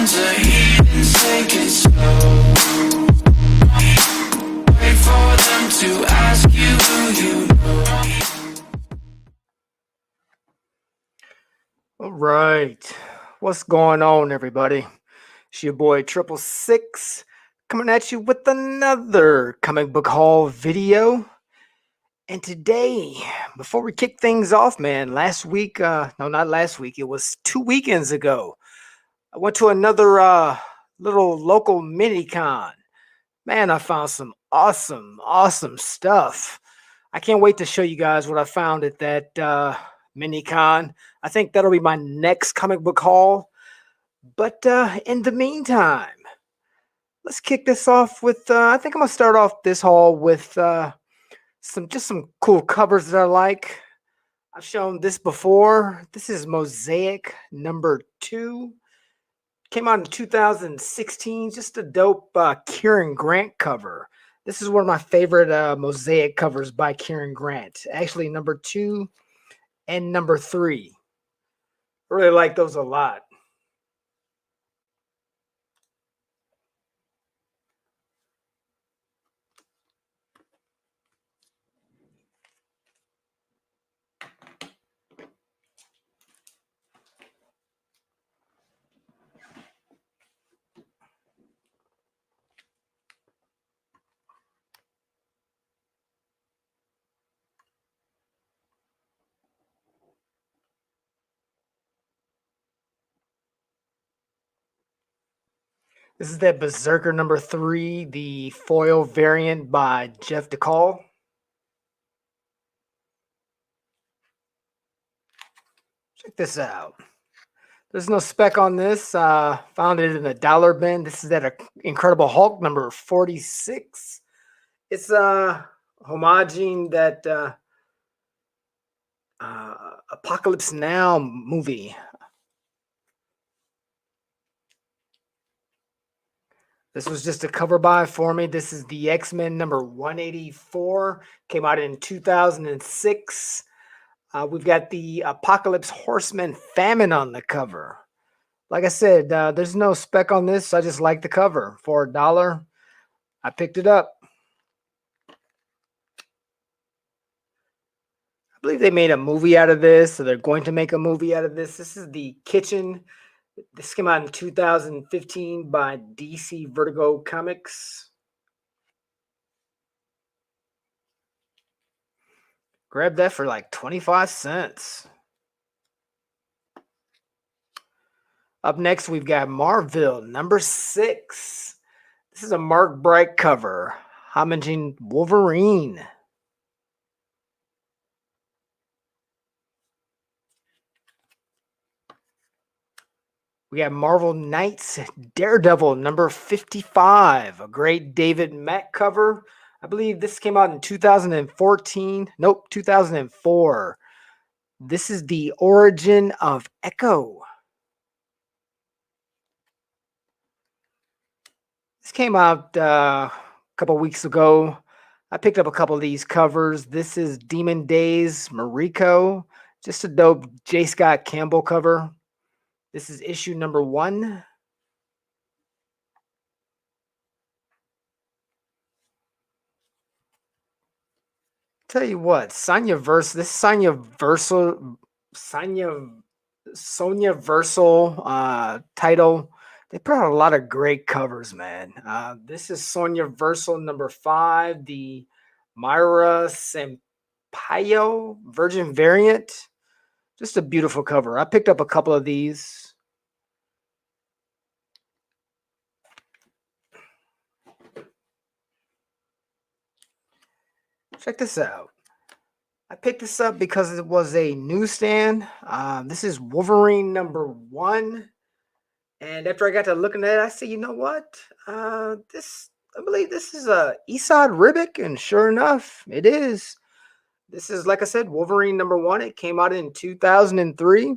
bunch of heathens, take it slow. Wait for them to ask you who you know. All right, what's going on, everybody? It's your boy 666 coming at you with another comic book haul video. And today, before we kick things off, man, last week, no, not last week, it was 2 weekends ago, I went to another little local mini-con. Man, I found some awesome stuff. I can't wait to show you guys what I found at that mini-con. I think that'll be my next comic book haul. But in the meantime, let's kick this off with, I think I'm going to start off this haul with some cool covers that I like. I've shown this before. This is Mosaic number 2. Came out in 2016. Just a dope Kieran Grant cover. This is one of my favorite Mosaic covers by Kieran Grant. Actually, number 2 and number 3. I really like those a lot. This is that Berserker number 3, the foil variant by Jeff DeCall. Check this out. There's no spec on this. Found it in a dollar bin. This is that Incredible Hulk number 46. It's homaging that Apocalypse Now movie. This was just a cover buy for me. This is the X-Men number 184. Came out in 2006. We've got the Apocalypse Horseman Famine on the cover. Like I said, there's no spec on this. So I just like the cover. For $1, I picked it up. I believe they made a movie out of this, so they're going to make a movie out of this. This is the Kitchen. This came out in 2015 by DC Vertigo Comics. Grab that for like 25 cents. Up next, we've got Marvel number 6. This is a Mark Bright cover, homaging Wolverine. We got Marvel Knights Daredevil number 55, a great David Mack cover. I believe this came out in 2014. Nope, 2004. This is the origin of Echo. This came out a couple weeks ago. I picked up a couple of these covers. This is Demon Days Mariko. Just a dope J. Scott Campbell cover. This is issue number 1. Tell you what, Sonya Versal title. They put out a lot of great covers, man. This is Sonya Versal number 5, the Myra Sampaio Virgin variant. Just a beautiful cover. I picked up a couple of these. Check this out. I picked this up because it was a newsstand. This is Wolverine number 1. And after I got to looking at it, I said, you know what? I believe this is a Esad Ribic, and sure enough, it is. This is, like I said, Wolverine number 1. It came out in 2003.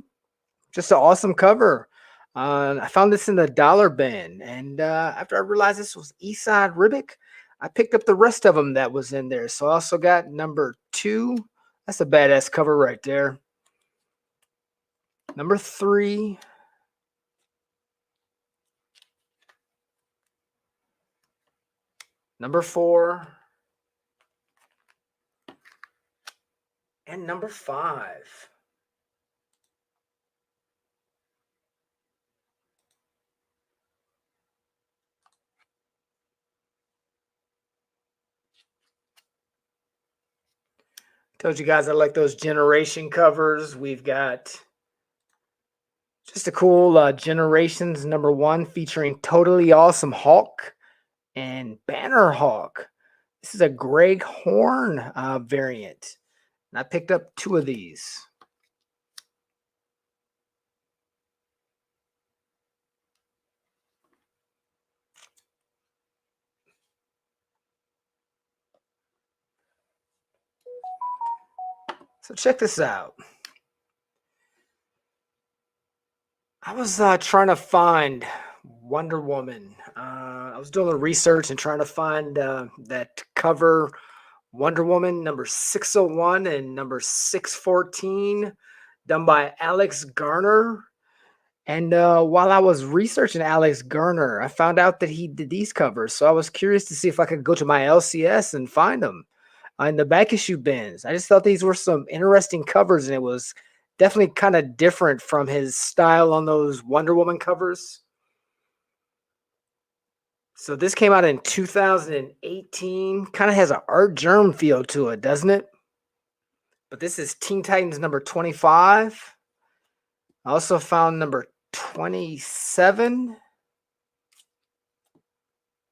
Just an awesome cover. I found this in the dollar bin, and after I realized this was Esad Ribic, I picked up the rest of them that was in there. So I also got number 2. That's a badass cover right there. Number 3. number 4, and number 5. Told you guys I like those generation covers. We've got just a cool Generations number 1 featuring Totally Awesome Hulk and Banner Hulk. This is a Greg Horn variant. And I picked up 2 of these. So check this out. I was trying to find Wonder Woman. I was doing a little research and trying to find that cover Wonder Woman number 601 and number 614 done by Alex Garner. And while I was researching Alex Garner, I found out that he did these covers. So I was curious to see if I could go to my LCS and find them in the back issue bins. I just thought these were some interesting covers, and it was definitely kind of different from his style on those Wonder Woman covers. So this came out in 2018. Kind of has an Art Germ feel to it, doesn't it? But this is Teen Titans number 25. I also found number 27.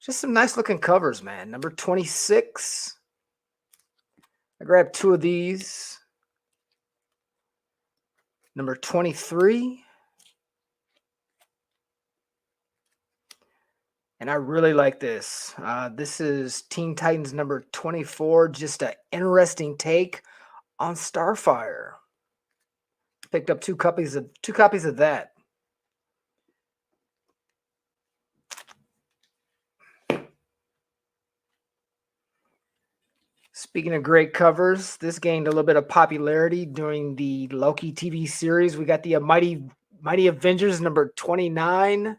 Just some nice looking covers, man. Number 26. I grabbed 2 of these. Number 23. And I really like this. This is Teen Titans number 24. Just an interesting take on Starfire. Picked up two copies of that. Speaking of great covers, this gained a little bit of popularity during the Loki TV series. We got the Mighty Avengers number 29.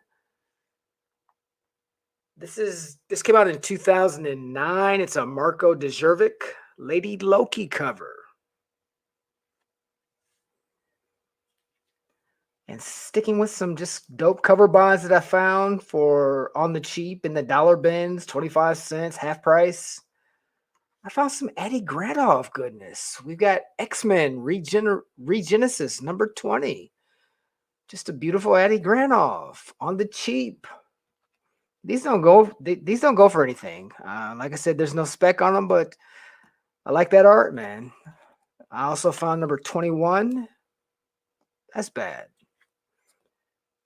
This came out in 2009. It's a Marco Djurjevic Lady Loki cover. And sticking with some just dope cover buys that I found for on the cheap in the dollar bins, 25 cents, half price. I found some Eddie Granthoff goodness. We've got X-Men Regenesis number 20. Just a beautiful Eddie Granthoff on the cheap. These don't go for anything. Like I said, there's no spec on them, but I like that art, man. I also found number 21. That's bad.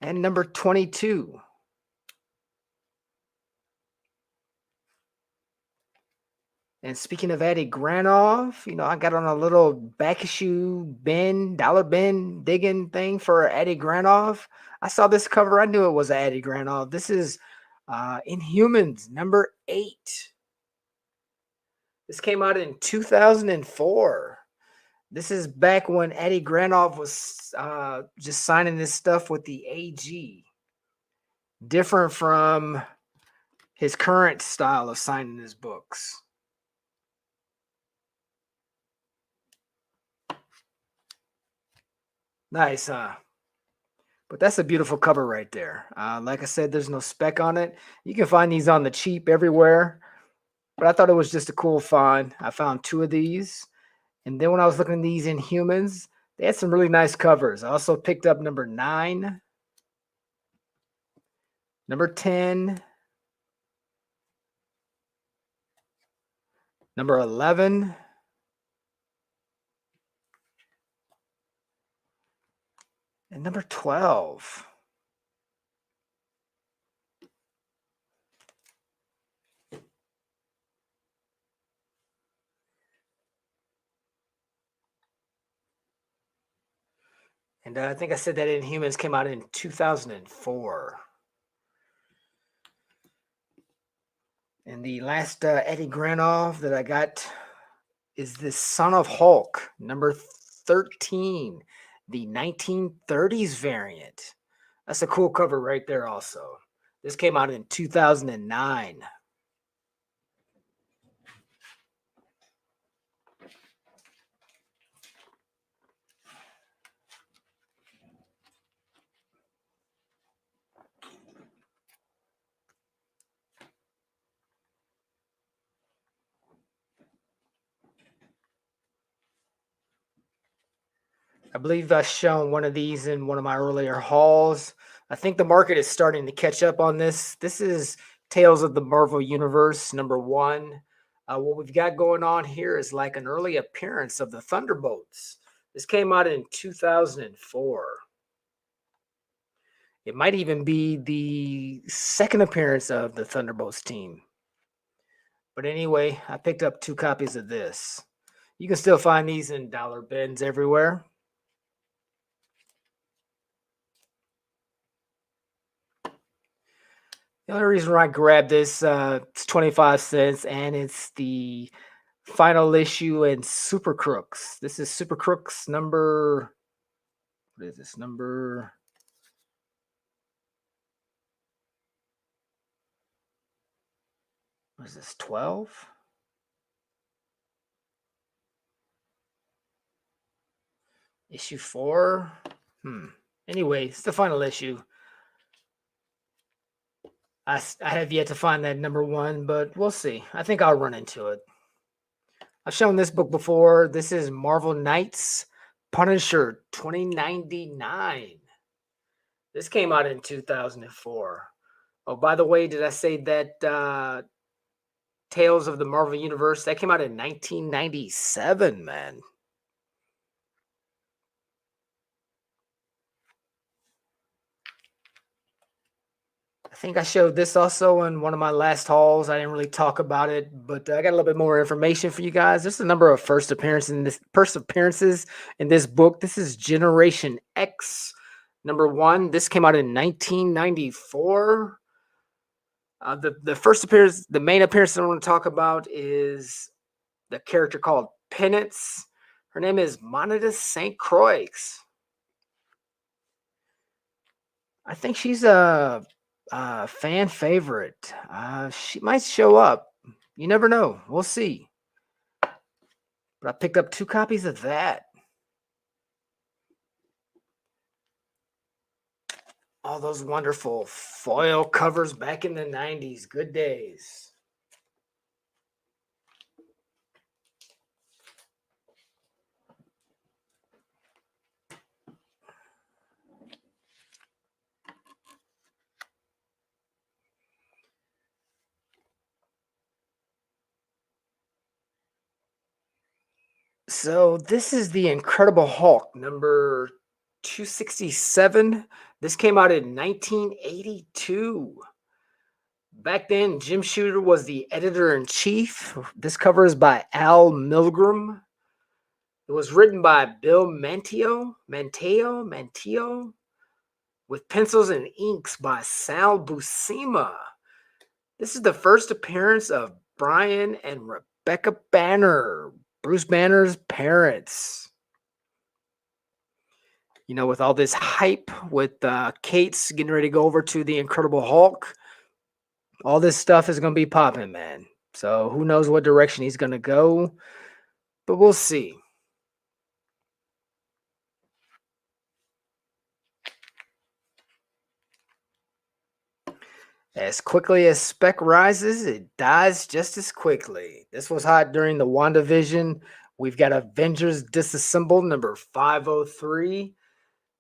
And number 22. And speaking of Eddie Granthoff, I got on a little back issue bin, dollar bin digging thing for Eddie Granthoff. I saw this cover. I knew it was Eddie Granthoff. This is Inhumans number 8. This came out in 2004. This is back when Eddie Granthoff was just signing this stuff with the AG. Different from his current style of signing his books. Nice, huh? But that's a beautiful cover right there. Like I said, there's no spec on it. You can find these on the cheap everywhere. But I thought it was just a cool find. I found 2 of these. And then when I was looking at these Inhumans, they had some really nice covers. I also picked up number 9, number 10, number 11, and number 12. And I think I said that Inhumans came out in 2004. And the last Eddie Granthoff that I got is this Son of Hulk, number 13, the 1930s variant. That's a cool cover right there also. This came out in 2009. I believe I've shown one of these in one of my earlier hauls. I think the market is starting to catch up on this. This is Tales of the Marvel Universe #1. What we've got going on here is like an early appearance of the Thunderbolts. This came out in 2004. It might even be the second appearance of the Thunderbolts team. But anyway, I picked up 2 copies of this. You can still find these in dollar bins everywhere. The only reason why I grabbed this, it's 25 cents, and it's the final issue in Super Crooks. This is Super Crooks number, what is this, number, what is this, 12? Issue 4? Anyway, it's the final issue. I have yet to find that #1, but we'll see. I think I'll run into it. I've shown this book before. This is Marvel Knights Punisher 2099. This came out in 2004. Oh, by the way, did I say that Tales of the Marvel Universe, that came out in 1997, man. I think I showed this also in one of my last hauls. I didn't really talk about it, but I got a little bit more information for you guys. There's a number of first appearances in this book. This is Generation X #1. This came out in 1994. The first appearance, the main appearance I want to talk about is the character called Penance. Her name is Moneta St. Croix. I think she's a fan favorite. She might show up. You never know. We'll see. But I picked up 2 copies of that. All those wonderful foil covers back in the 90s. Good days. So this is the Incredible Hulk number 267. This came out in 1982. Back then, Jim Shooter was the editor-in-chief. This cover is by Al Milgrom. It was written by Bill Manteo, with pencils and inks by Sal Buscema. This is the first appearance of Brian and Rebecca Banner, Bruce Banner's parents. You know, with all this hype with Kate's getting ready to go over to the Incredible Hulk, all this stuff is going to be popping, man. So who knows what direction he's going to go, but we'll see. As quickly as spec rises, it dies just as quickly. This was hot during the WandaVision. We've got Avengers Disassembled number 503.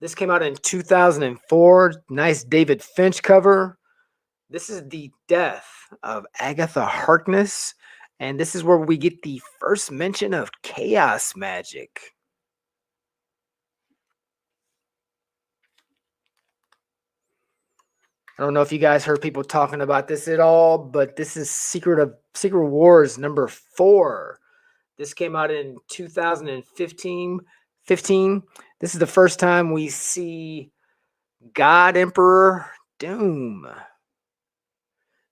This came out in 2004. Nice David Finch cover. This is the death of Agatha Harkness, and this is where we get the first mention of chaos magic. I don't know if you guys heard people talking about this at all, but this is Secret Wars number 4. This came out in 2015. This is the first time we see God Emperor Doom.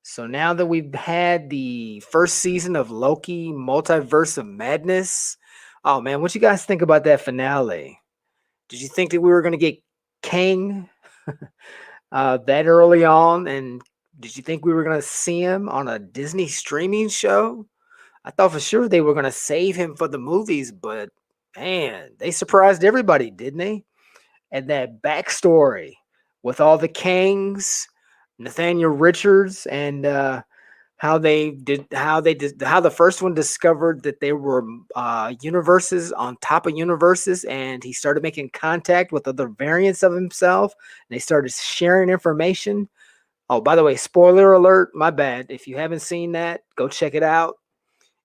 So now that we've had the first season of Loki Multiverse of Madness, oh man, what you guys think about that finale? Did you think that we were going to get Kang that early on? And did you think we were going to see him on a Disney streaming show? I thought for sure they were going to save him for the movies, but man, they surprised everybody, didn't they? And that backstory with all the Kangs, Nathaniel Richards, and how the first one discovered that there were universes on top of universes, and he started making contact with other variants of himself, and they started sharing information. Oh, by the way, spoiler alert, my bad. If you haven't seen that, go check it out.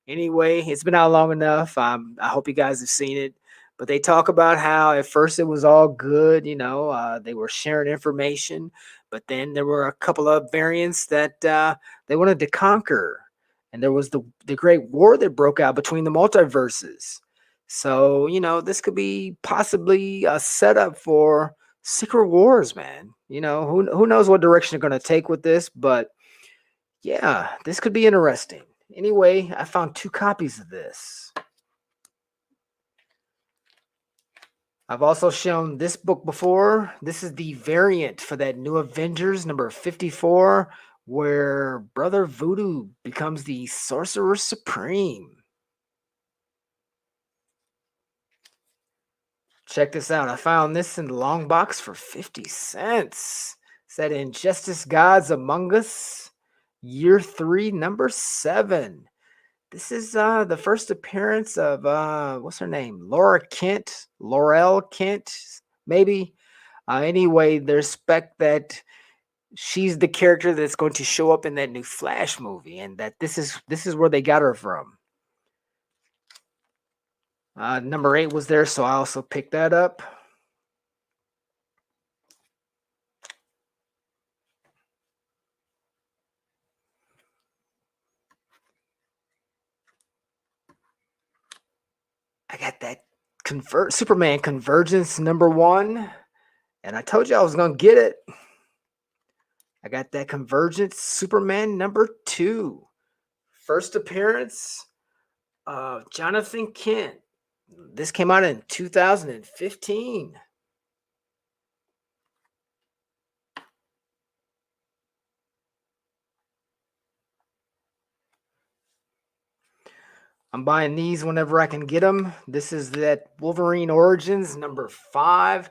Anyway, it's been out long enough. I hope you guys have seen it. But they talk about how at first it was all good, they were sharing information, but then there were a couple of variants that they wanted to conquer. And there was the great war that broke out between the multiverses. So, this could be possibly a setup for Secret Wars, man. Who knows what direction they're going to take with this, but yeah, this could be interesting. Anyway, I found 2 copies of this. I've also shown this book before. This is the variant for that new Avengers number 54, where Brother Voodoo becomes the Sorcerer Supreme. Check this out. I found this in the long box for 50 cents. Said Injustice Gods Among Us, Year 3, number 7. This is the first appearance of what's her name? Laurel Kent, maybe. Anyway, there's spec that she's the character that's going to show up in that new Flash movie, and that this is where they got her from. Number 8 was there, so I also picked that up. I got that Superman Convergence number 1, and I told you I was gonna get it. I got that Convergence Superman number 2. First appearance of Jonathan Kent. This came out in 2015. I'm buying these whenever I can get them. This is that Wolverine Origins number 5.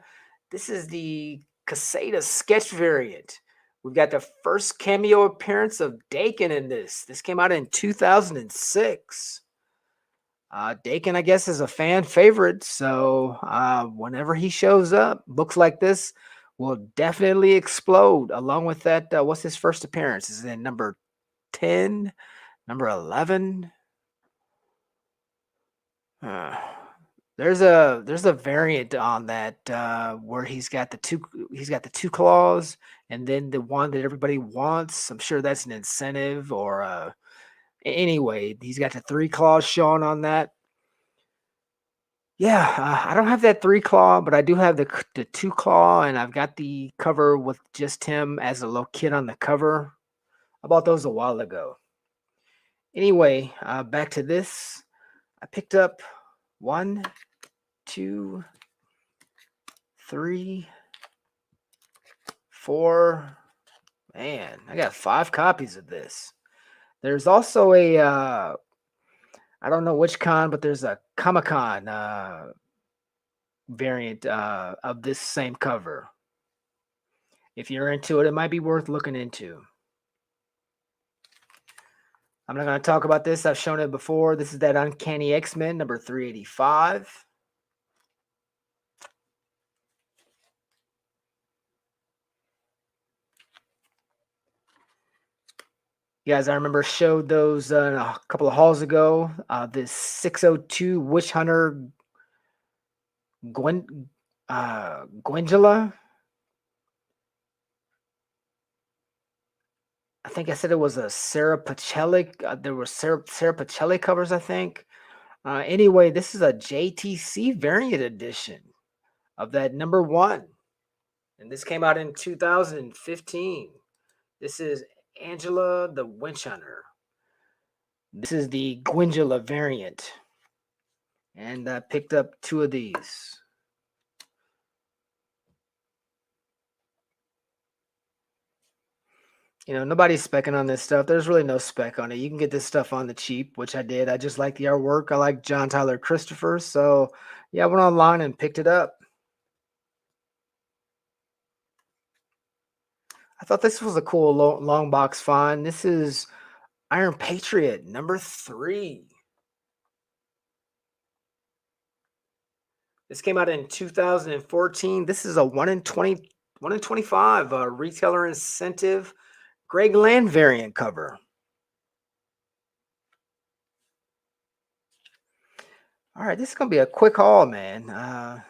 This is the Caseta sketch variant. We've got the first cameo appearance of Dakin in this. This came out in 2006. Dakin, I guess, is a fan favorite. So whenever he shows up, books like this will definitely explode. Along with that, what's his first appearance? Is it number 10, number 11? Uh, there's a variant on that where he's got the two claws, and then the one that everybody wants. I'm sure that's an incentive, or anyway, he's got the 3 claws showing on that. Yeah, I don't have that 3 claw, but I do have the 2 claw, and I've got the cover with just him as a little kid on the cover. I bought those a while ago. Anyway, back to this. I picked up 1, 2, 3, 4. Man, I got 5 copies of this. There's also a I don't know which con, but there's a Comic-Con variant of this same cover. If you're into it, it might be worth looking into. I'm not going to talk about this. I've shown it before. This is that Uncanny X-Men number 385. You guys, I remember showed those a couple of hauls ago. This 602 Witch Hunter Gwendula. I think I said it was a Sarah Pacelli. There were Sarah Pacelli covers, I think. Anyway, this is a JTC variant edition of that number 1. And this came out in 2015. This is Angela the Witch Hunter. This is the Gwendula variant. And I picked up 2 of these. Nobody's specking on this stuff. There's really no spec on it. You can get this stuff on the cheap, which I did. I just like the artwork. I like John Tyler Christopher. So, yeah, I went online and picked it up. I thought this was a cool long box find. This is Iron Patriot number 3. This came out in 2014. This is a 1 in 20, 1 in 25 retailer incentive Greg Land variant cover. All right, this is gonna be a quick haul, man. I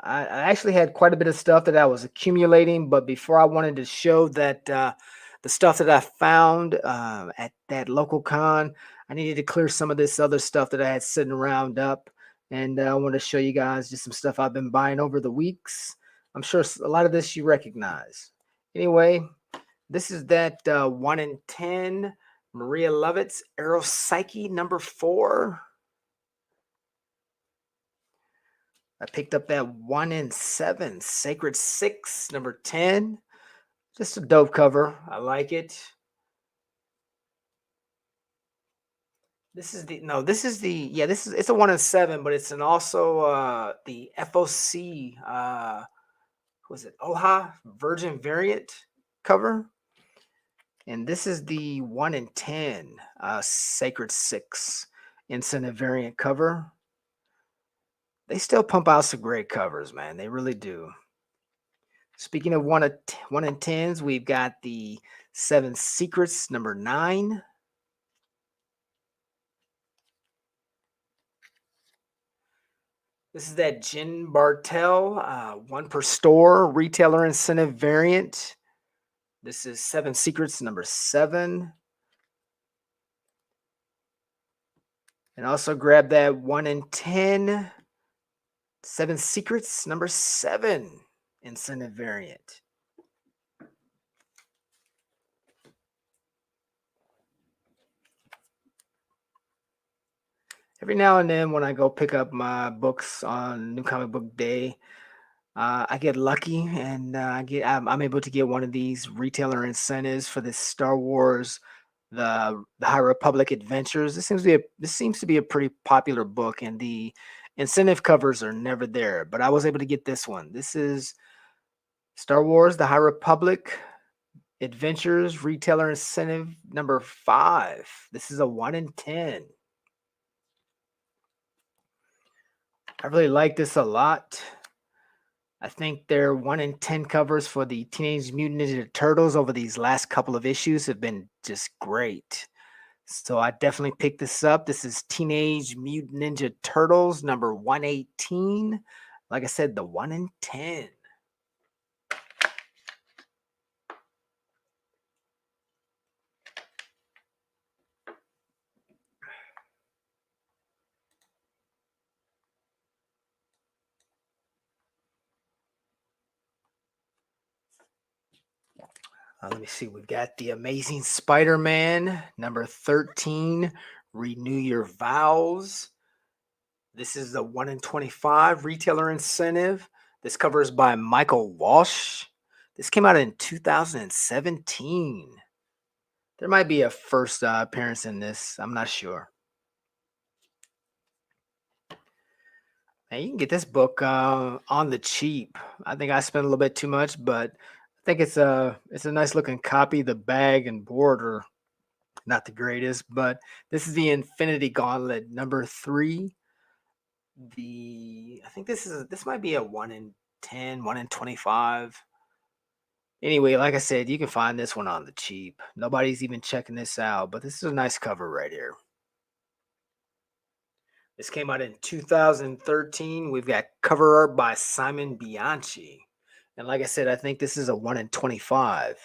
actually had quite a bit of stuff that I was accumulating, but before I wanted to show that the stuff that I found at that local con, I needed to clear some of this other stuff that I had sitting around up, and I want to show you guys just some stuff I've been buying over the weeks. I'm sure a lot of this you recognize. Anyway, this is that 1 in 10 Maria Lovett's Aero Psyche number 4. I picked up that 1 in 7 Sacred 6 number 10. Just a dope cover. I like it. This is it's a 1 in 7, but it's an also the FOC was it OHA Virgin variant cover. And this is the 1 in 10 Sacred 6 incentive variant cover. They still pump out some great covers, man. They really do. Speaking of 1 in 10s, we've got the 7 Secrets number 9. This is that Jen Bartel 1 per store retailer incentive variant. This is 7 Secrets number 7. And also grab that 1 in 10 7 Secrets number 7 incentive variant. Every now and then when I go pick up my books on New Comic Book Day, I get lucky and I'm able to get one of these retailer incentives for this Star Wars the High Republic Adventures. This seems to be a pretty popular book, and the incentive covers are never there. But I was able to get this one. This is Star Wars the High Republic Adventures retailer incentive number 5. This is a 1 in 10. I really like this a lot. I think their 1 in 10 covers for the Teenage Mutant Ninja Turtles over these last couple of issues have been just great. So I definitely picked this up. This is Teenage Mutant Ninja Turtles number 118. Like I said, the 1 in 10. Let me see. We've got the Amazing Spider-Man number 13. Renew Your Vows. This is the 1 in 25 retailer incentive. This cover is by Michael Walsh. This came out in 2017. There might be a first appearance in this. I'm not sure. And you can get this book on the cheap. I think I spent a little bit too much, but I think it's a nice looking copy. The bag and board are not the greatest, but this is the Infinity Gauntlet number 3. I think this might be a 1 in 10, 1 in 25. Anyway, like I said, you can find this one on the cheap. Nobody's even checking this out, but this is a nice cover right here. This came out in 2013. We've got cover art by Simon Bianchi. And like I said, I think this is a 1 in 25.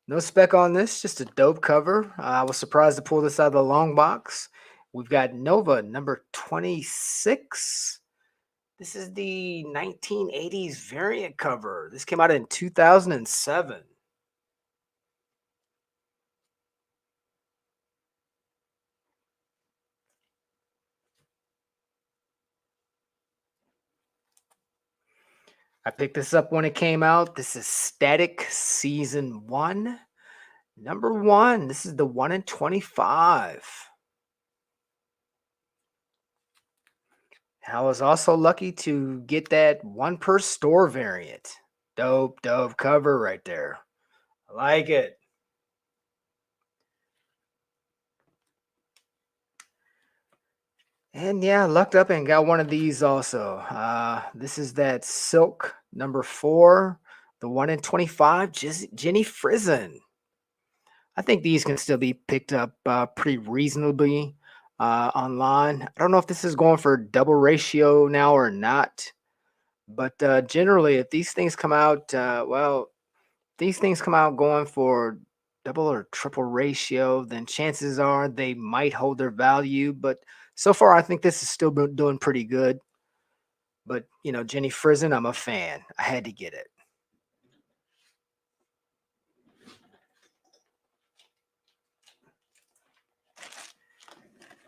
No spec on this, just a dope cover. I was surprised to pull this out of the long box. We've got Nova number 26. This is the 1980s variant cover. This came out in 2007. I picked this up when it came out. This is Static Season 1. Number 1. This is the 1 in 25. I was also lucky to get that 1 per store variant. Dope cover right there. I like it. And yeah, lucked up and got one of these also. This is that silk number 4, the 1 in 25, Jenny Frizen. I think these can still be picked up pretty reasonably online. I don't know if this is going for double ratio now or not, but generally, if these things come out, these things come out going for double or triple ratio, then chances are they might hold their value. But so far, I think this is still doing pretty good. But Jenny Frizen, I'm a fan. I had to get it.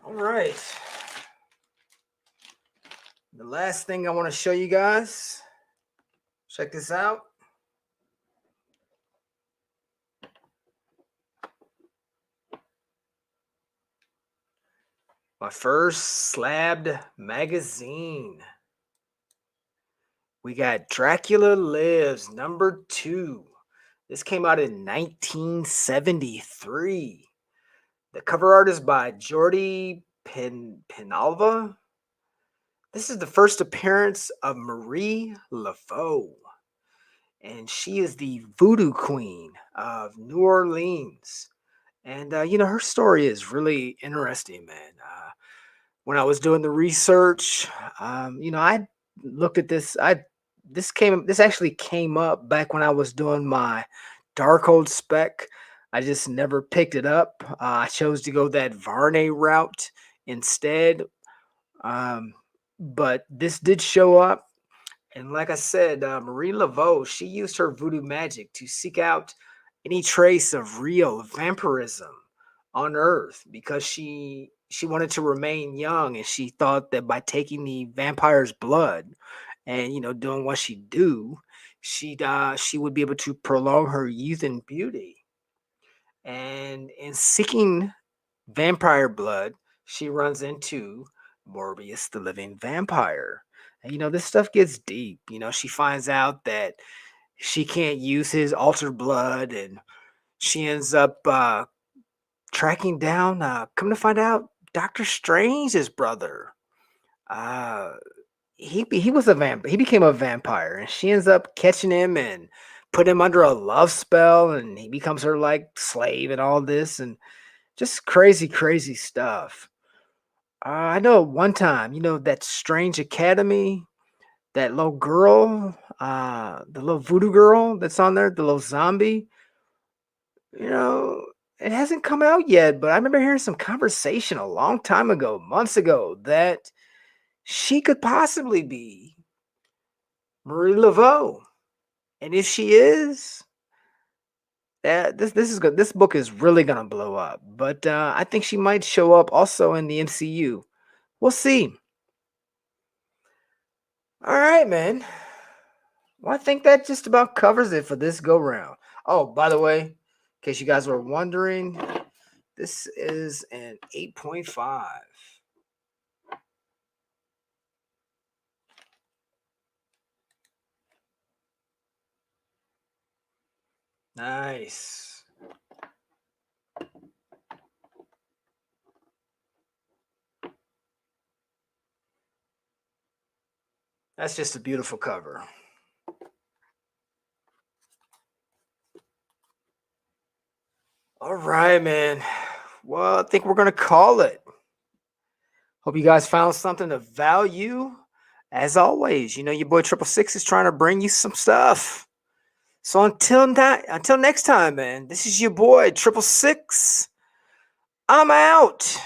All right. The last thing I want to show you guys. Check this out. My first slabbed magazine. We got Dracula Lives number 2. This came out in 1973. The cover art is by Jordi Penalva. This is the first appearance of Marie Laveau, and she is the voodoo queen of New Orleans. And her story is really interesting, man. When I was doing the research, I looked at this. This actually came up back when I was doing my Darkhold spec. I just never picked it up. I chose to go that Varney route instead. Um, but this did show up, and like I said, Marie Laveau, she used her voodoo magic to seek out any trace of real vampirism on Earth because she wanted to remain young, and she thought that by taking the vampire's blood and doing what she do, she would be able to prolong her youth and beauty. And in seeking vampire blood, she runs into Morbius, the living vampire. And this stuff gets deep. She finds out that she can't use his altered blood, and she ends up tracking down, come to find out, Doctor Strange's brother. Uh, he was a vamp. He became a vampire, and she ends up catching him and put him under a love spell, and he becomes her like slave and all this, and just crazy, crazy stuff. I know one time, that Strange Academy, that little girl, the little voodoo girl that's on there, the little zombie, you know, it hasn't come out yet, but I remember hearing some conversation a long time ago, months ago, that she could possibly be Marie Laveau. And if she is, this is good. This book is really gonna blow up. But I think she might show up also in the MCU. We'll see. All right, man. Well, I think that just about covers it for this go round. Oh, by the way, in case you guys were wondering, this is an 8.5. Nice. That's just a beautiful cover. All right, man. Well, I think we're going to call it. Hope you guys found something of value. As always, your boy Triple Six is trying to bring you some stuff. So until next time, man, this is your boy Triple Six. I'm out.